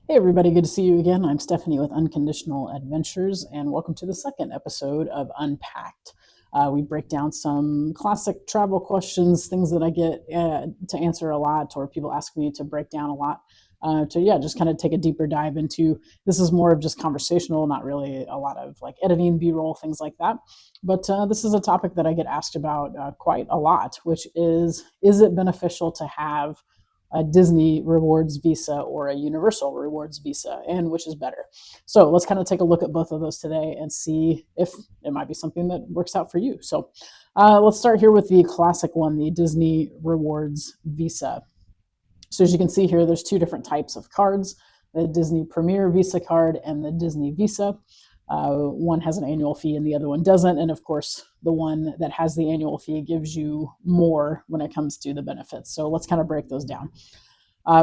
Hey everybody, good to see you again. I'm Stephanie with Unconditional Adventures, and welcome to the second episode of Unpacked. We break down some classic travel questions, things that I get to answer a lot, or people ask me to break down a lot. Just kind of take a deeper dive into. This is more of just conversational, not really a lot of like editing, B-roll, things like that. But this is a topic that I get asked about quite a lot, which is it beneficial to have a Disney rewards visa or a Universal rewards visa, and which is better? So let's kind of take a look at both of those today and see if it might be something that works out for you. So let's start here with the classic one, the Disney rewards visa. So as you can see here, there's two different types of cards, the Disney Premier Visa card and the Disney Visa. One has an annual fee and the other one doesn't. And of course, the one that has the annual fee gives you more when it comes to the benefits. So let's kind of break those down.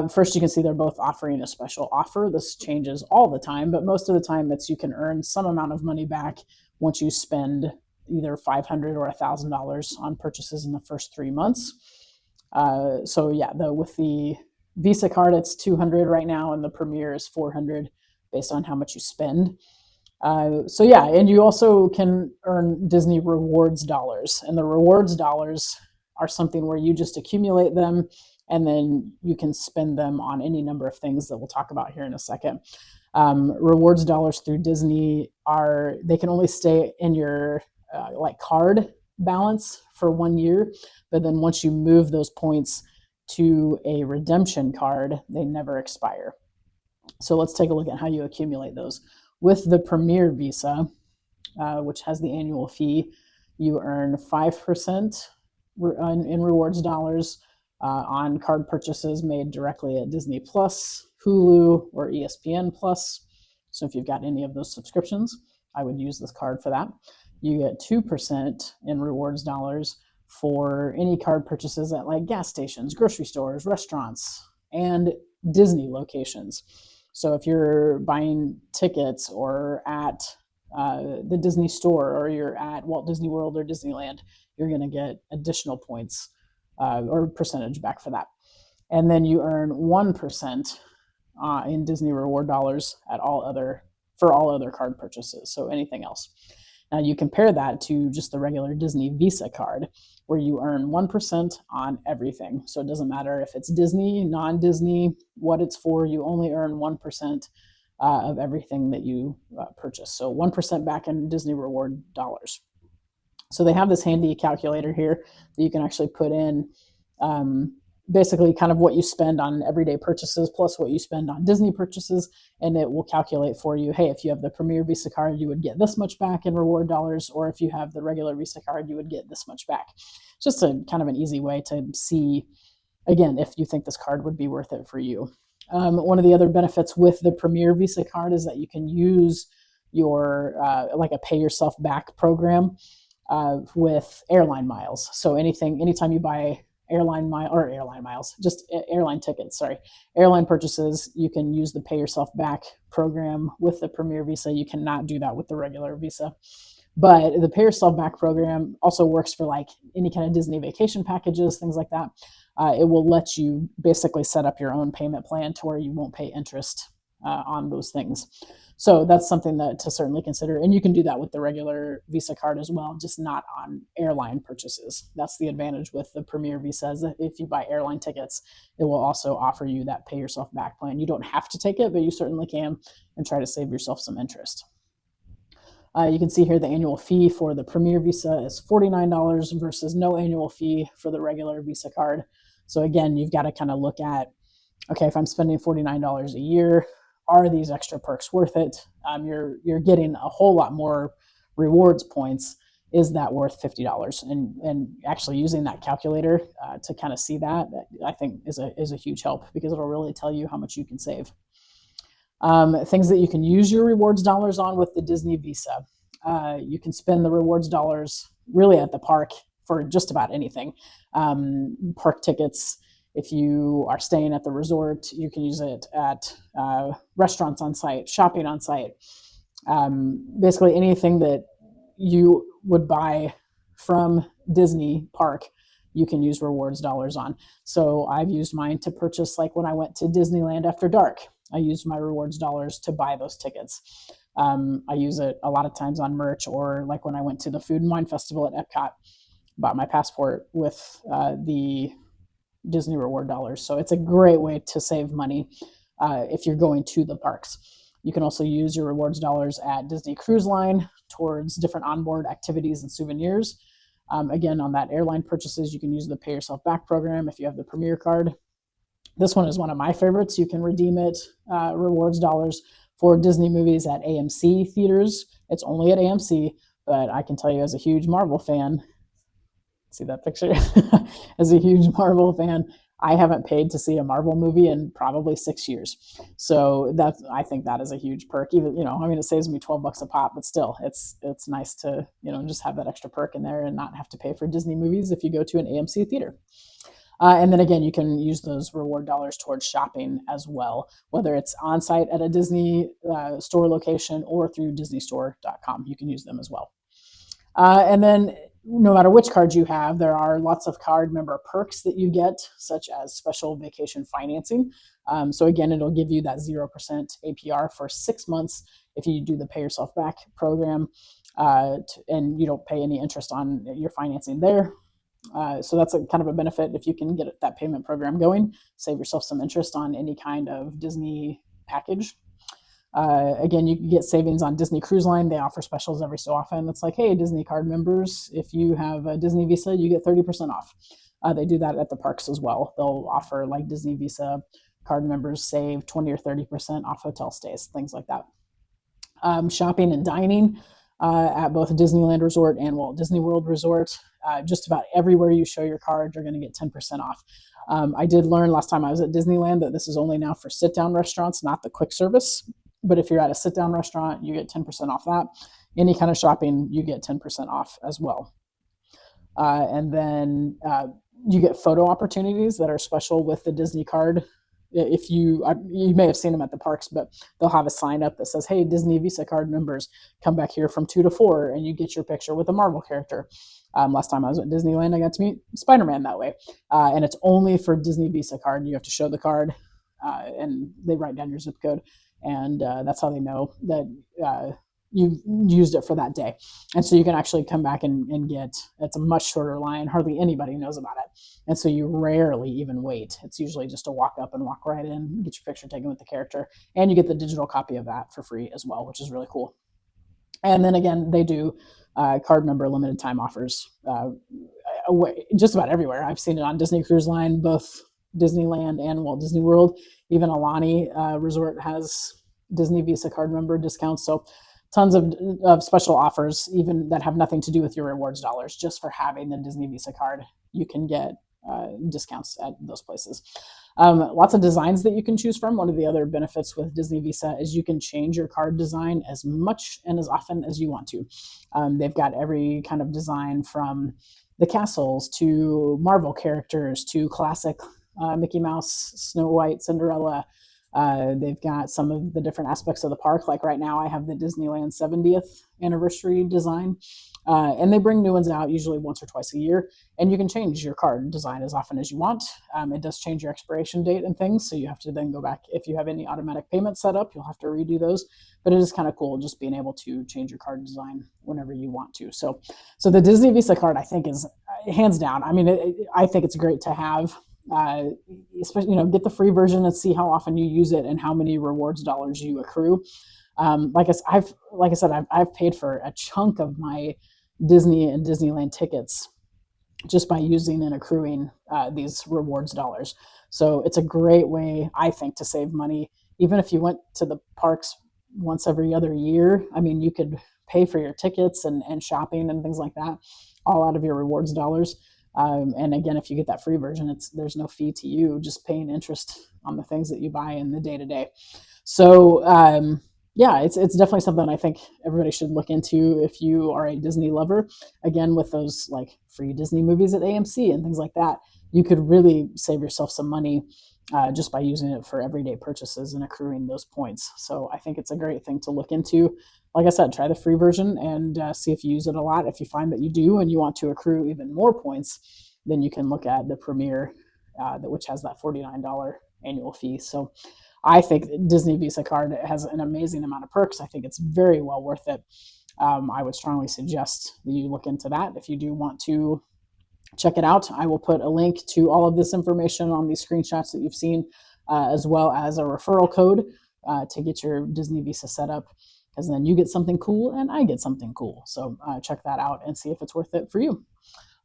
First, you can see they're both offering a special offer. This changes all the time, but most of the time it's you can earn some amount of money back once you spend either $500 or $1,000 on purchases in the first 3 months. With the Visa card, it's 200 right now, and the Premier is 400 based on how much you spend. And you also can earn Disney rewards dollars, and the rewards dollars are something where you just accumulate them and then you can spend them on any number of things that we'll talk about here in a second. Rewards dollars through Disney they can only stay in your card balance for 1 year, but then once you move those points to a redemption card, they never expire. So let's take a look at how you accumulate those. With the Premier Visa, which has the annual fee, you earn 5% in rewards dollars on card purchases made directly at Disney Plus, Hulu, or ESPN Plus. So if you've got any of those subscriptions, I would use this card for that. You get 2% in rewards dollars for any card purchases at like gas stations, grocery stores, restaurants, and Disney locations. So if you're buying tickets or at the Disney store, or you're at Walt Disney World or Disneyland, you're going to get additional points or percentage back for that. And then you earn 1% in Disney reward dollars for all other card purchases. So anything else. Now you compare that to just the regular Disney Visa card, where you earn 1% on everything. So it doesn't matter if it's Disney, non-Disney, what it's for, you only earn 1% of everything that you purchase. So 1% back in Disney reward dollars. So they have this handy calculator here that you can actually put in basically kind of what you spend on everyday purchases plus what you spend on Disney purchases, and it will calculate for you, hey, if you have the Premier Visa card, you would get this much back in reward dollars, or if you have the regular Visa card, you would get this much back. Just a kind of an easy way to see, again, if you think this card would be worth it for you. One of the other benefits with the Premier Visa card is that you can use your like a pay yourself back program with airline miles. So anytime you buy airline tickets, airline purchases, you can use the pay yourself back program with the Premier Visa. You cannot do that with the regular Visa. But the pay yourself back program also works for like any kind of Disney vacation packages, things like that. It will let you basically set up your own payment plan to where you won't pay interest on those things. So that's something to certainly consider. And you can do that with the regular Visa card as well, just not on airline purchases. That's the advantage with the Premier Visa, is that if you buy airline tickets, it will also offer you that pay yourself back plan. You don't have to take it, but you certainly can, and try to save yourself some interest. You can see here the annual fee for the Premier Visa is $49 versus no annual fee for the regular Visa card. So again, you've got to kind of look at, okay, if I'm spending $49 a year, are these extra perks worth it? You're getting a whole lot more rewards points. Is that worth $50? And actually using that calculator to kind of see that, I think is a huge help, because it'll really tell you how much you can save. Things that you can use your rewards dollars on with the Disney Visa. You can spend the rewards dollars really at the park for just about anything. Park tickets. If you are staying at the resort, you can use it at restaurants on site, shopping on site. Basically anything that you would buy from Disney Park, you can use rewards dollars on. So I've used mine to purchase, like when I went to Disneyland after dark. I use my rewards dollars to buy those tickets. I use it a lot of times on merch, or like when I went to the Food and Wine Festival at Epcot, bought my passport with the Disney reward dollars. So it's a great way to save money if you're going to the parks. You can also use your rewards dollars at Disney Cruise Line towards different onboard activities and souvenirs. Again, on that airline purchases, you can use the Pay Yourself Back program if you have the Premier card. This one is one of my favorites. You can redeem it, rewards dollars, for Disney movies at AMC theaters. It's only at AMC, but I can tell you, as a huge Marvel fan, see that picture? As a huge Marvel fan, I haven't paid to see a Marvel movie in probably 6 years. So I think that is a huge perk. Even, I mean, it saves me $12 a pop, but still, it's nice to, just have that extra perk in there and not have to pay for Disney movies if you go to an AMC theater. And then again, you can use those reward dollars towards shopping as well, whether it's on site at a Disney store location or through DisneyStore.com. You can use them as well. And then no matter which card you have, there are lots of card member perks that you get, such as special vacation financing. So again, it'll give you that 0% APR for 6 months if you do the Pay Yourself Back program, and you don't pay any interest on your financing there. So that's a kind of a benefit if you can get that payment program going, save yourself some interest on any kind of Disney package. Again, you can get savings on Disney Cruise Line. They offer specials every so often. It's like, hey, Disney card members, if you have a Disney Visa, you get 30% off. They do that at the parks as well. They'll offer, like, Disney Visa card members save 20 or 30% off hotel stays, things like that. Shopping and dining at both Disneyland Resort and Walt Disney World Resort. Just about everywhere you show your card, you're going to get 10% off. I did learn last time I was at Disneyland that this is only now for sit-down restaurants, not the quick service. But if you're at a sit-down restaurant, you get 10% off that. Any kind of shopping, you get 10% off as well. And then you get photo opportunities that are special with the Disney card. If you may have seen them at the parks, but they'll have a sign up that says, hey, Disney Visa card members, come back here from 2 to 4, and you get your picture with a Marvel character. Last time I was at Disneyland, I got to meet Spider-Man that way. And it's only for Disney Visa card. You have to show the card, and they write down your zip code. And that's how they know that you've used it for that day. And so you can actually come back and get, it's a much shorter line. Hardly anybody knows about it. And so you rarely even wait. It's usually just a walk up and walk right in, get your picture taken with the character. And you get the digital copy of that for free as well, which is really cool. And then again, they do card member limited time offers just about everywhere. I've seen it on Disney Cruise Line, both Disneyland and Walt Disney World. Even Alani Resort has Disney Visa card member discounts. So tons of special offers, even that have nothing to do with your rewards dollars. Just for having the Disney Visa card, you can get discounts at those places. Lots of designs that you can choose from. One of the other benefits with Disney Visa is you can change your card design as much and as often as you want to. They've got every kind of design, from the castles to Marvel characters to classic Mickey Mouse, Snow White, Cinderella. They've got some of the different aspects of the park. Like right now, I have the Disneyland 70th anniversary design. And they bring new ones out usually once or twice a year. And you can change your card design as often as you want. It does change your expiration date and things. So you have to then go back. If you have any automatic payments set up, you'll have to redo those. But it is kind of cool just being able to change your card design whenever you want to. So the Disney Visa card, I think, is hands down. I mean, I think it's great to have. Especially, get the free version and see how often you use it and how many rewards dollars you accrue. Like I said, I've paid for a chunk of my Disney and Disneyland tickets just by using and accruing these rewards dollars. So it's a great way, I think, to save money. Even if you went to the parks once every other year, I mean, you could pay for your tickets and shopping and things like that all out of your rewards dollars. And again, if you get that free version, there's no fee to you, just paying interest on the things that you buy in the day to day. So yeah, it's definitely something I think everybody should look into if you are a Disney lover. Again, with those like free Disney movies at AMC and things like that, you could really save yourself some money just by using it for everyday purchases and accruing those points. So I think it's a great thing to look into. Like I said, try the free version and see if you use it a lot. If you find that you do and you want to accrue even more points, then you can look at the Premier, which has that $49 annual fee. So I think Disney Visa card has an amazing amount of perks. I think it's very well worth it. I would strongly suggest that you look into that if you do want to check it out. I will put a link to all of this information on these screenshots that you've seen, as well as a referral code to get your Disney Visa set up, because then you get something cool and I get something cool. So check that out and see if it's worth it for you.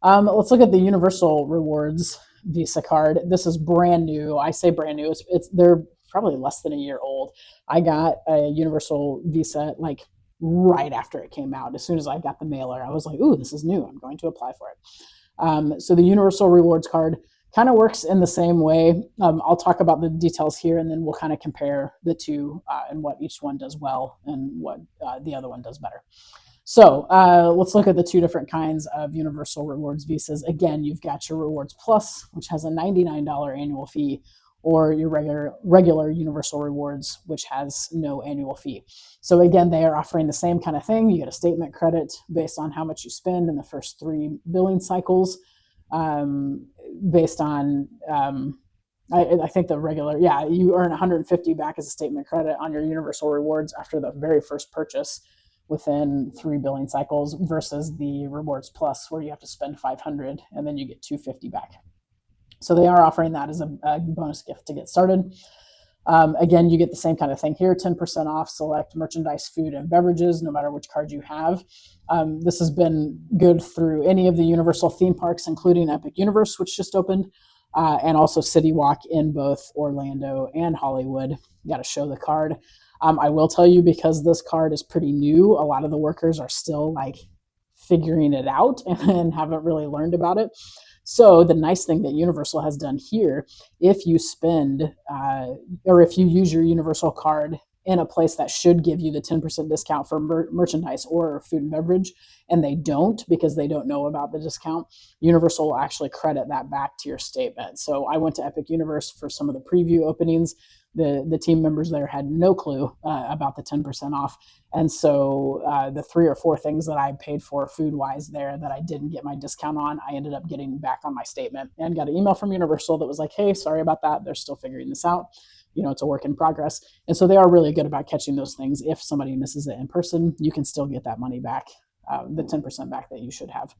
Let's look at the Universal Rewards Visa card. This is brand new. I say brand new. They're probably less than a year old. I got a Universal Visa like right after it came out. As soon as I got the mailer, I was like, "Ooh, this is new. I'm going to apply for it." So the Universal Rewards card kind of works in the same way. I'll talk about the details here, and then we'll kind of compare the two and what each one does well and what the other one does better. So let's look at the two different kinds of Universal Rewards Visas. Again, you've got your Rewards Plus, which has a $99 annual fee, or your regular Universal Rewards, which has no annual fee. So again, they are offering the same kind of thing. You get a statement credit based on how much you spend in the first 3 billing cycles, based on I think the regular, you earn 150 back as a statement credit on your Universal Rewards after the very first purchase within 3 billing cycles, versus the Rewards Plus, where you have to spend 500 and then you get 250 back. So they are offering that as a bonus gift to get started. Again, you get the same kind of thing here, 10% off select merchandise, food, and beverages, no matter which card you have. This has been good through any of the Universal theme parks, including Epic Universe, which just opened, and also City Walk in both Orlando and Hollywood. You got to show the card. I will tell you, because this card is pretty new, a lot of the workers are still like figuring it out and haven't really learned about it. So the nice thing that Universal has done here, if you spend or if you use your Universal card in a place that should give you the 10% discount for merchandise or food and beverage, and they don't because they don't know about the discount, Universal will actually credit that back to your statement. So I went to Epic Universe for some of the preview openings. The team members there had no clue about the 10% off. And so the 3 or 4 things that I paid for food-wise there that I didn't get my discount on, I ended up getting back on my statement, and got an email from Universal that was like, "Hey, sorry about that. They're still figuring this out. It's a work in progress." And so they are really good about catching those things. If somebody misses it in person, you can still get that money back, the 10% back that you should have.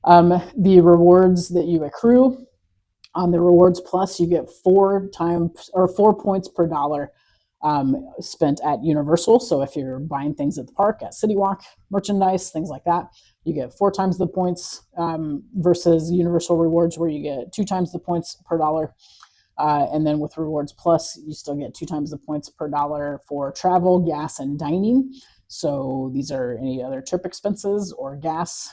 The rewards that you accrue on the Rewards Plus, you get 4 points per dollar spent at Universal. So if you're buying things at the park, at City Walk, merchandise, things like that, you get 4 times the points, versus Universal Rewards, where you get 2 times the points per dollar. And then with Rewards Plus, you still get 2 times the points per dollar for travel, gas, and dining. So these are any other trip expenses or gas,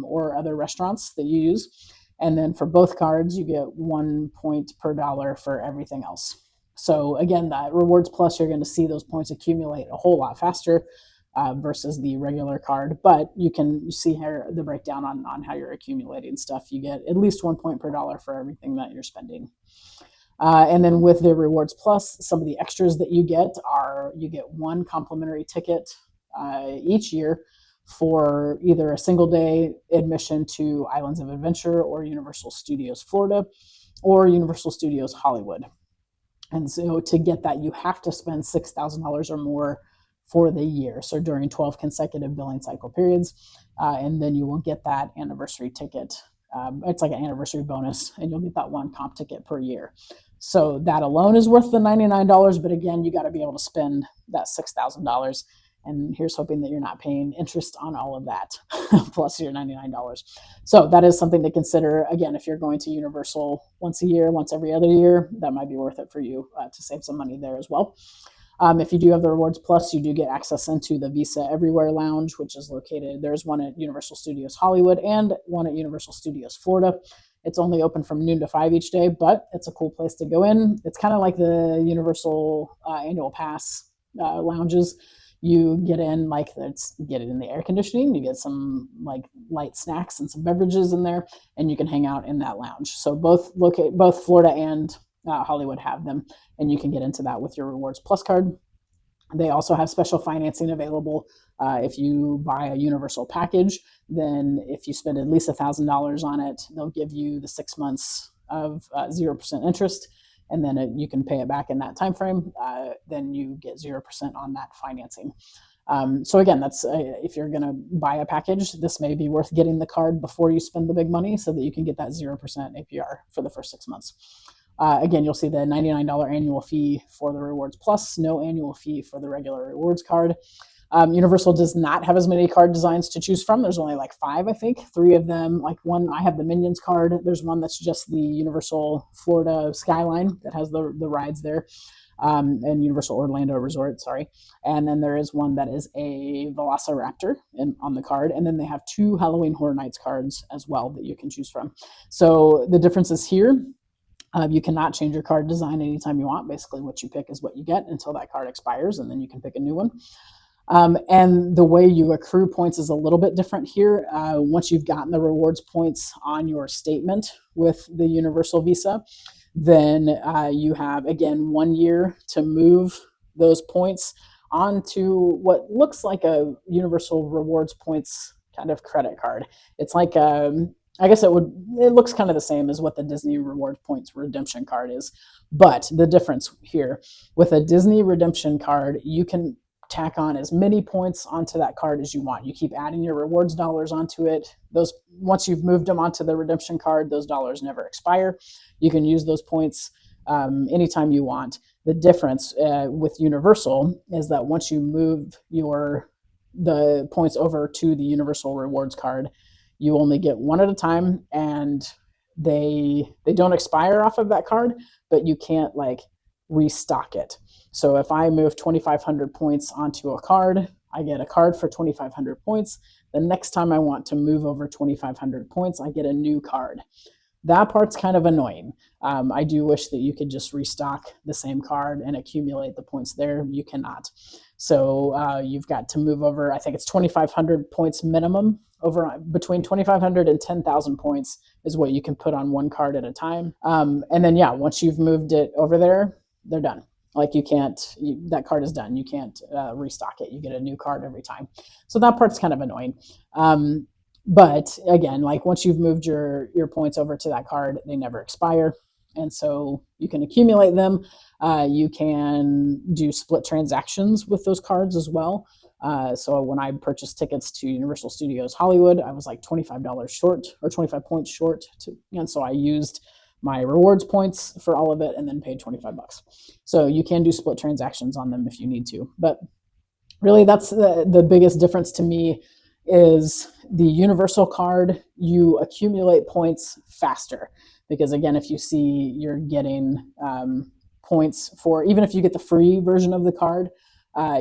or other restaurants that you use. And then for both cards, you get 1 point per dollar for everything else. So again, that Rewards Plus, you're going to see those points accumulate a whole lot faster versus the regular card. But you can see here the breakdown on how you're accumulating stuff. You get at least 1 point per dollar for everything that you're spending. And then with the Rewards Plus, some of the extras that you get are, you get 1 complimentary ticket each year for either a single day admission to Islands of Adventure or Universal Studios Florida or Universal Studios Hollywood. And so to get that, you have to spend $6,000 or more for the year. So during 12 consecutive billing cycle periods, and then you will get that anniversary ticket. It's like an anniversary bonus, and you'll get that 1 comp ticket per year. So that alone is worth the $99. But again, you got to be able to spend that $6,000. And here's hoping that you're not paying interest on all of that, plus your $99. So that is something to consider. Again, if you're going to Universal once a year, once every other year, that might be worth it for you to save some money there as well. If you do have the Rewards Plus, you do get access into the Visa Everywhere Lounge, which is located, there's one at Universal Studios Hollywood and one at Universal Studios Florida. It's only open from noon to 5 each day, but it's a cool place to go in. It's kind of like the Universal annual pass lounges. You get in, get it in the air conditioning, you get some like light snacks and some beverages in there, and you can hang out in that lounge. So both Florida and Hollywood have them, and you can get into that with your Rewards Plus card. They also have special financing available. If you buy a Universal package, then if you spend at least $1,000 on it, they'll give you the 6 months of 0% interest. and then you can pay it back in that time frame, then you get 0% on that financing. So again, that's if you're going to buy a package, this may be worth getting the card before you spend the big money so that you can get that 0% APR for the first 6 months. Again, you'll see the $99 annual fee for the Rewards Plus, no annual fee for the regular Rewards card. Universal does not have as many card designs to choose from. There's only like 5, I think. 3 of them, like one, I have the Minions card. There's one that's just the Universal Florida Skyline that has the rides there. And Universal Orlando Resort, sorry. And then there is one that is a Velociraptor on the card. And then they have 2 Halloween Horror Nights cards as well that you can choose from. So the difference is here. You cannot change your card design anytime you want. Basically, what you pick is what you get until that card expires, and then you can pick a new one. And the way you accrue points is a little bit different here. Once you've gotten the rewards points on your statement with the Universal Visa, then you have, again, 1 year to move those points onto what looks like a Universal Rewards points kind of credit card. It's like I guess it looks kind of the same as what the Disney Rewards Points redemption card is. But the difference here, with a Disney redemption card, you can tack on as many points onto that card as you want. You keep adding your rewards dollars onto it. Those, once you've moved them onto the redemption card, those dollars never expire. You can use those points anytime you want. The difference with Universal is that once you move the points over to the Universal Rewards card, you only get one at a time, and they don't expire off of that card, but you can't like restock it. So if I move 2,500 points onto a card, I get a card for 2,500 points. The next time I want to move over 2,500 points, I get a new card. That part's kind of annoying. I do wish that you could just restock the same card and accumulate the points there. You cannot. So you've got to move over, I think it's 2,500 points minimum. Over between 2,500 and 10,000 points is what you can put on one card at a time. And then, yeah, once you've moved it over there, they're done. Like that card is done. You can't restock it. You get a new card every time. So that part's kind of annoying. But again, like once you've moved your points over to that card, they never expire. And so you can accumulate them. You can do split transactions with those cards as well. So when I purchased tickets to Universal Studios Hollywood, I was like $25 short or 25 points short. And so I used my rewards points for all of it and then paid $25. So you can do split transactions on them if you need to. But really, that's the biggest difference to me is the Universal card. You accumulate points faster because, again, if you see you're getting points for, even if you get the free version of the card,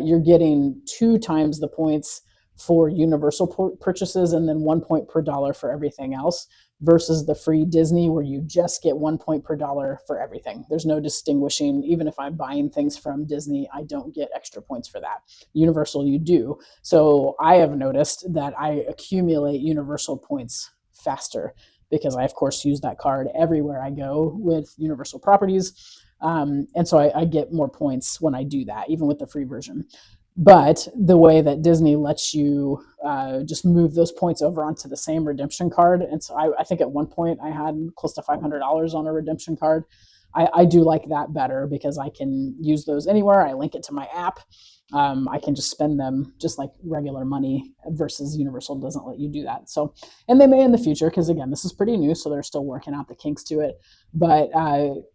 you're getting 2 times the points for Universal purchases and then 1 point per dollar for everything else, versus the free Disney where you just get 1 point per dollar for everything. There's no distinguishing. Even if I'm buying things from Disney, I don't get extra points for that. Universal, you do. So I have noticed that I accumulate Universal points faster because I, of course, use that card everywhere I go with Universal properties. And so I get more points when I do that, even with the free version. But the way that Disney lets you just move those points over onto the same redemption card, and so I think at one point I had close to $500 on a redemption card. I do like that better because I can use those anywhere. I link it to my app. I can just spend them just like regular money versus Universal doesn't let you do that. So, and they may in the future, because again, this is pretty new, so they're still working out the kinks to it. But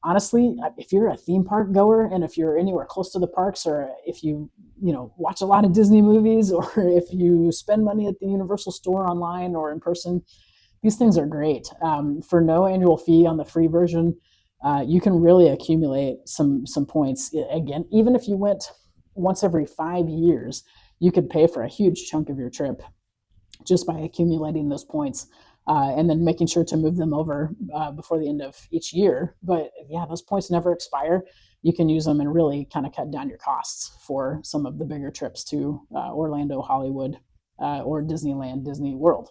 honestly, if you're a theme park goer and if you're anywhere close to the parks, or if you watch a lot of Disney movies, or if you spend money at the Universal store online or in person, these things are great. For no annual fee on the free version, you can really accumulate some points. Again, even if you went once every 5 years, you could pay for a huge chunk of your trip just by accumulating those points and then making sure to move them over before the end of each year. But yeah, those points never expire. You can use them and really kind of cut down your costs for some of the bigger trips to Orlando, Hollywood, or Disneyland, Disney World.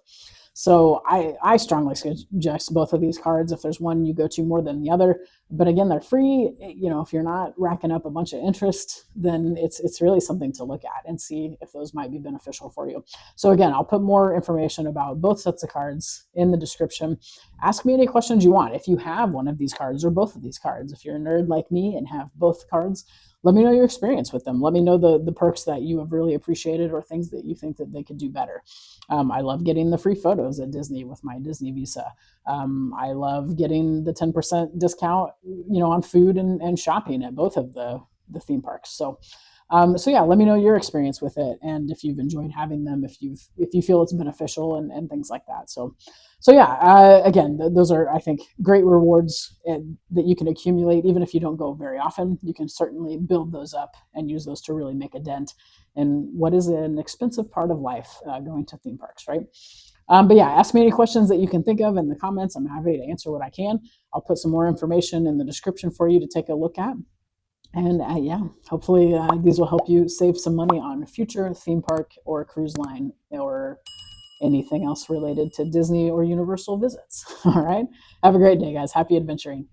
So I strongly suggest both of these cards if there's one you go to more than the other. But again, they're free. You know, if you're not racking up a bunch of interest, then it's really something to look at and see if those might be beneficial for you. So again, I'll put more information about both sets of cards in the description. Ask me any questions you want. If you have one of these cards or both of these cards, if you're a nerd like me and have both cards, let me know your experience with them. Let me know the perks that you have really appreciated or things that you think that they could do better. I love getting the free photos at Disney with my Disney Visa. I love getting the 10% discount, you know, on food and shopping at both of the theme parks. So yeah, let me know your experience with it and if you've enjoyed having them, if you feel it's beneficial and things like that. So yeah, again, those are, I think, great rewards that you can accumulate even if you don't go very often. You can certainly build those up and use those to really make a dent in what is an expensive part of life, going to theme parks, right? But yeah, ask me any questions that you can think of in the comments. I'm happy to answer what I can. I'll put some more information in the description for you to take a look at. And yeah, hopefully these will help you save some money on future theme park or cruise line or anything else related to Disney or Universal visits. All right. Have a great day, guys. Happy adventuring.